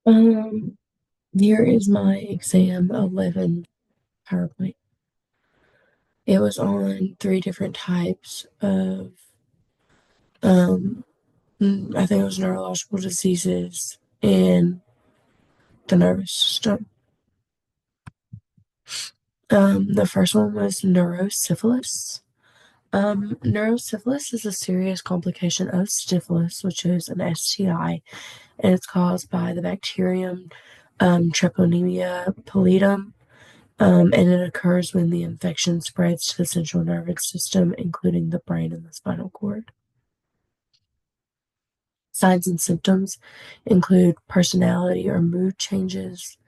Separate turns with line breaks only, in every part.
Um, Here is my exam 11 PowerPoint. It was on three different types of, um, I think it was neurological diseases in the nervous system. The first one was neurosyphilis. Neurosyphilis is a serious complication of syphilis, which is an STI, and it's caused by the bacterium Treponemia pallidum. And it occurs when the infection spreads to the central nervous system, including the brain and the spinal cord. Signs and symptoms include personality or mood changes,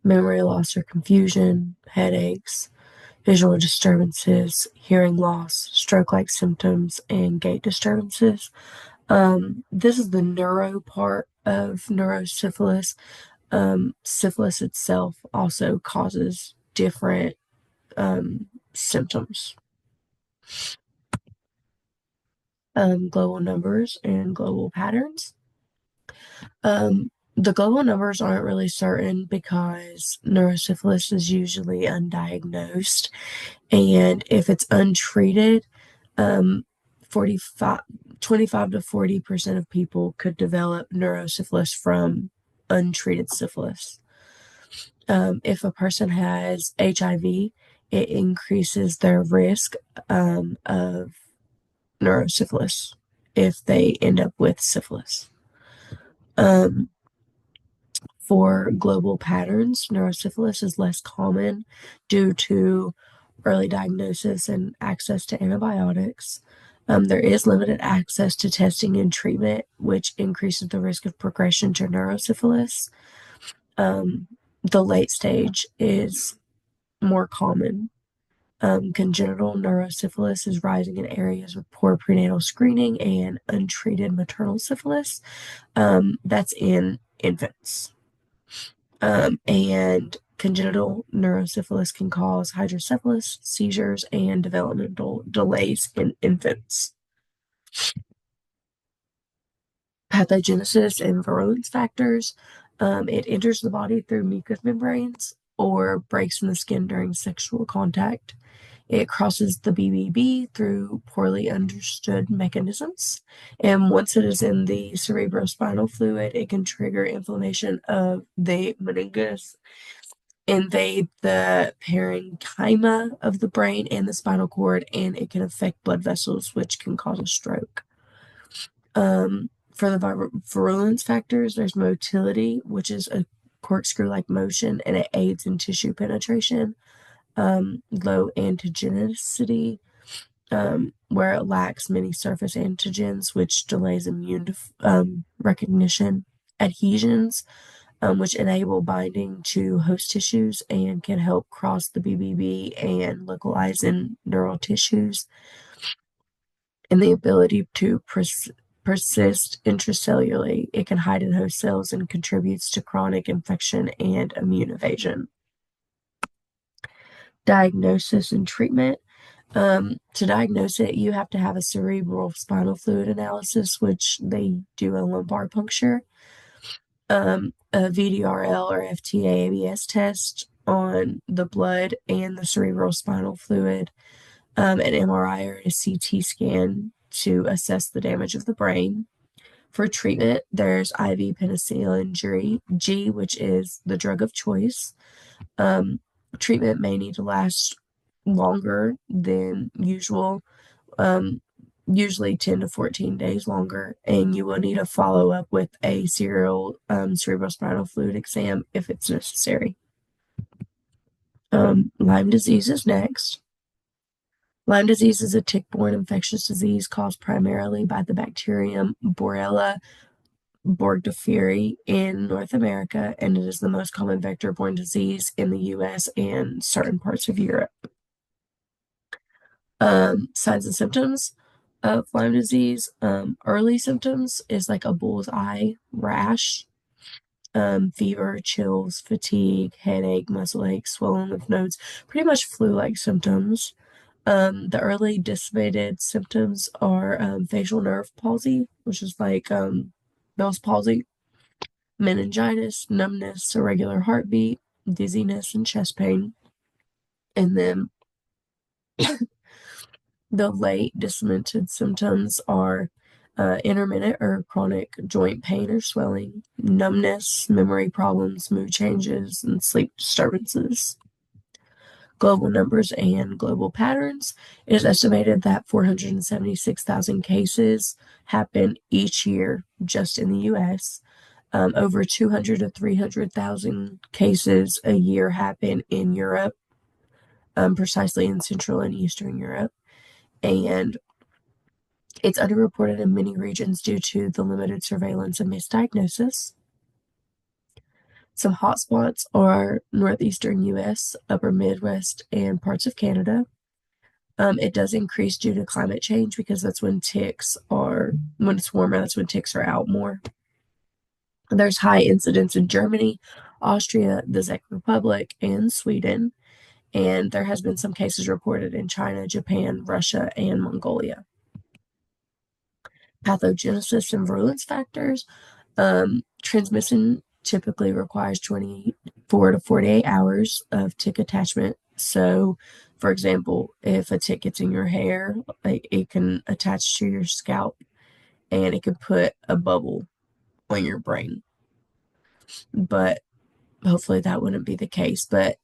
memory loss or confusion, headaches, visual disturbances, hearing loss, stroke-like symptoms, and gait disturbances. This is the neuro part of neurosyphilis. Syphilis itself also causes different symptoms. Global numbers and global patterns. The global numbers aren't really certain because neurosyphilis is usually undiagnosed, and if it's untreated, um, 45, 25 to 40% of people could develop neurosyphilis from untreated syphilis. If a person has HIV, it increases their risk of neurosyphilis if they end up with syphilis. Um, for global patterns, neurosyphilis is less common due to early diagnosis and access to antibiotics. There is limited access to testing and treatment, which increases the risk of progression to neurosyphilis. Um, the late stage is more common. Congenital neurosyphilis is rising in areas with poor prenatal screening and untreated maternal syphilis. That's in infants. And congenital neurosyphilis can cause hydrocephalus, seizures, and developmental delays in infants. Pathogenesis and virulence factors. It enters the body through mucous membranes or breaks in the skin during sexual contact. It crosses the BBB through poorly understood mechanisms. And once it is in the cerebrospinal fluid, it can trigger inflammation of the meninges, invade the parenchyma of the brain and the spinal cord, and it can affect blood vessels, which can cause a stroke. For the virulence factors, there's motility, which is a corkscrew-like motion, and it aids in tissue penetration. Low antigenicity, where it lacks many surface antigens, which delays immune recognition. Adhesions, which enable binding to host tissues and can help cross the BBB and localize in neural tissues, and the ability to persist intracellularly. It can hide in host cells and contributes to chronic infection and immune evasion. Diagnosis and treatment. To diagnose it, you have to have a cerebral spinal fluid analysis, which they do a lumbar puncture, a VDRL or FTA-ABS test on the blood and the cerebral spinal fluid, an MRI or a CT scan to assess the damage of the brain. For treatment, there's IV penicillin G, which is the drug of choice. Um, Treatment may need to last longer than usual, um, usually 10 to 14 days longer, and you will need to follow up with a serial cerebrospinal fluid exam if it's necessary. Lyme disease is next. Lyme disease is a tick-borne infectious disease caused primarily by the bacterium Borrelia burgdorferi in North America, and it is the most common vector-borne disease in the U.S. and certain parts of Europe. Signs and symptoms of Lyme disease. Early symptoms is like a bullseye rash, fever, chills, fatigue, headache, muscle ache, swollen lymph nodes, pretty much flu-like symptoms. The early dissipated symptoms are facial nerve palsy, which is like Bell's palsy, meningitis, numbness, irregular heartbeat, dizziness, and chest pain. And then the late dismented symptoms are intermittent or chronic joint pain or swelling, numbness, memory problems, mood changes, and sleep disturbances. Global numbers and global patterns. It is estimated that 476,000 cases happen each year just in the US. Over 200 to 300,000 cases a year happen in Europe, precisely in Central and Eastern Europe. And it's underreported in many regions due to the limited surveillance and misdiagnosis. Some hotspots are northeastern US, upper Midwest, and parts of Canada. It does increase due to climate change because that's when when it's warmer, that's when ticks are out more. There's high incidence in Germany, Austria, the Czech Republic, and Sweden. And there has been some cases reported in China, Japan, Russia, and Mongolia. Pathogenesis and virulence factors. Transmission typically requires 24 to 48 hours of tick attachment. So, for example, if a tick gets in your hair, it can attach to your scalp and it can put a bubble on your brain. But hopefully that wouldn't be the case. But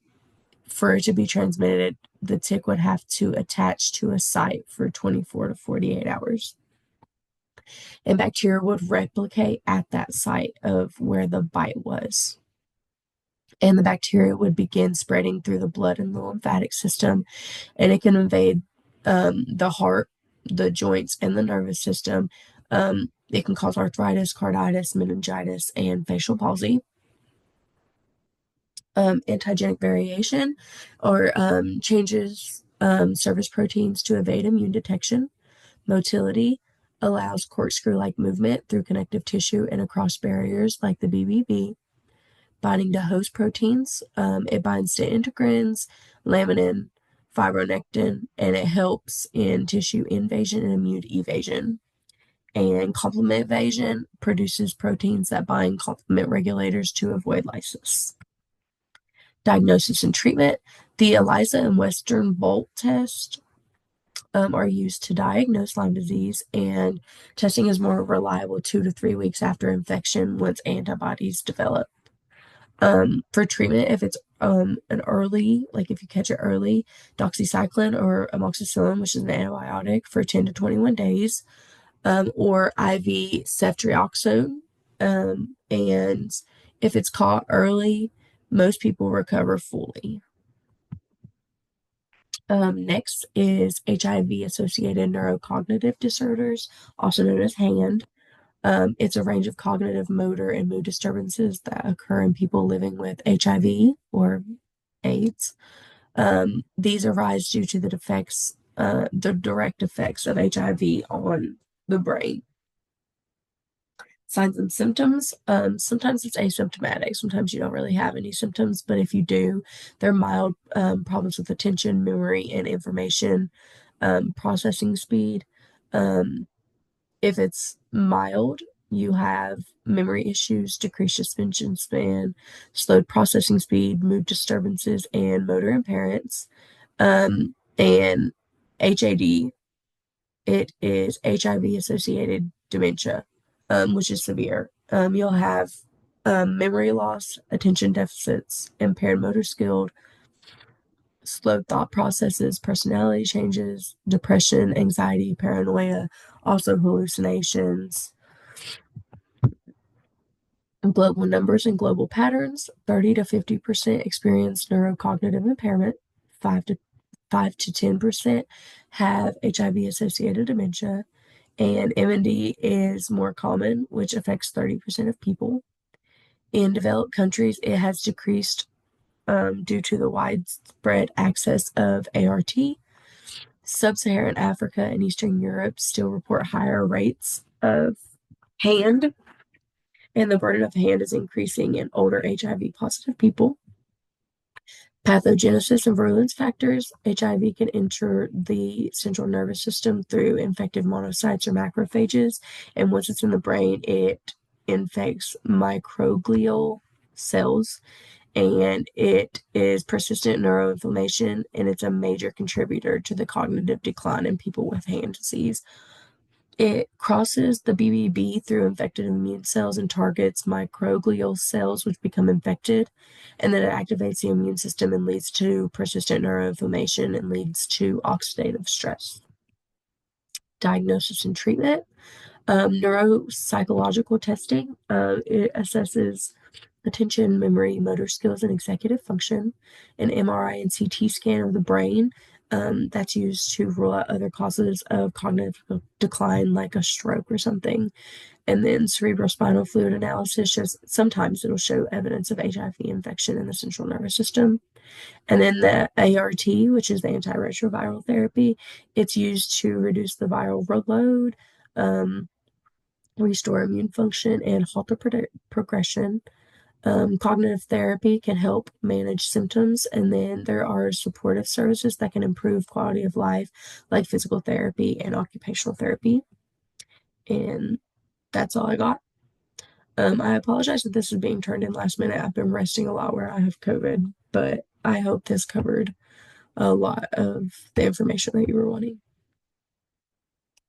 for it to be transmitted, the tick would have to attach to a site for 24 to 48 hours. And bacteria would replicate at that site of where the bite was. And the bacteria would begin spreading through the blood and the lymphatic system, and it can invade the heart, the joints, and the nervous system. It can cause arthritis, carditis, meningitis, and facial palsy. Antigenic variation or changes surface proteins to evade immune detection. Motility allows corkscrew-like movement through connective tissue and across barriers like the BBB. Binding to host proteins, it binds to integrins, laminin, fibronectin, and it helps in tissue invasion and immune evasion. And complement evasion produces proteins that bind complement regulators to avoid lysis. Diagnosis and treatment. The ELISA and Western blot test are used to diagnose Lyme disease, and testing is more reliable 2 to 3 weeks after infection once antibodies develop. For treatment, if it's an early, like if you catch it early, doxycycline or amoxicillin, which is an antibiotic, for 10 to 21 days, or IV ceftriaxone. And if it's caught early, most people recover fully. Next is HIV-associated neurocognitive disorders, also known as HAND. It's a range of cognitive, motor, and mood disturbances that occur in people living with HIV or AIDS. These arise due to the direct effects of HIV on the brain. Signs and symptoms. Sometimes it's asymptomatic. Sometimes you don't really have any symptoms, but if you do, they're mild problems with attention, memory, and information processing speed. If it's mild, you have memory issues, decreased attention span, slowed processing speed, mood disturbances, and motor impairments. And HAD, it is HIV-associated dementia, which is severe. You'll have memory loss, attention deficits, impaired motor skill, slowed thought processes, personality changes, depression, anxiety, paranoia, also hallucinations. Global numbers and global patterns. 30 to 50% experience neurocognitive impairment. 5 to 10% have HIV-associated dementia, and MND is more common, which affects 30% of people. In developed countries, it has decreased due to the widespread access of ART. Sub-Saharan Africa and Eastern Europe still report higher rates of HAND, and the burden of HAND is increasing in older HIV-positive people. Pathogenesis and virulence factors. HIV can enter the central nervous system through infective monocytes or macrophages, and once it's in the brain, it infects microglial cells, and it is persistent neuroinflammation, and it's a major contributor to the cognitive decline in people with hand disease. It crosses the BBB through infected immune cells and targets microglial cells, which become infected. And then it activates the immune system and leads to persistent neuroinflammation and leads to oxidative stress. Diagnosis and treatment. Neuropsychological testing. It assesses attention, memory, motor skills, and executive function. An MRI and CT scan of the brain. That's used to rule out other causes of cognitive decline, like a stroke or something. And then cerebrospinal fluid analysis shows sometimes it'll show evidence of HIV infection in the central nervous system. And then the ART, which is the antiretroviral therapy, it's used to reduce the viral load, restore immune function, and halt the progression. Cognitive therapy can help manage symptoms, and then there are supportive services that can improve quality of life, like physical therapy and occupational therapy. And that's all I got. I apologize that this is being turned in last minute. I've been resting a lot where I have COVID, but I hope this covered a lot of the information that you were wanting.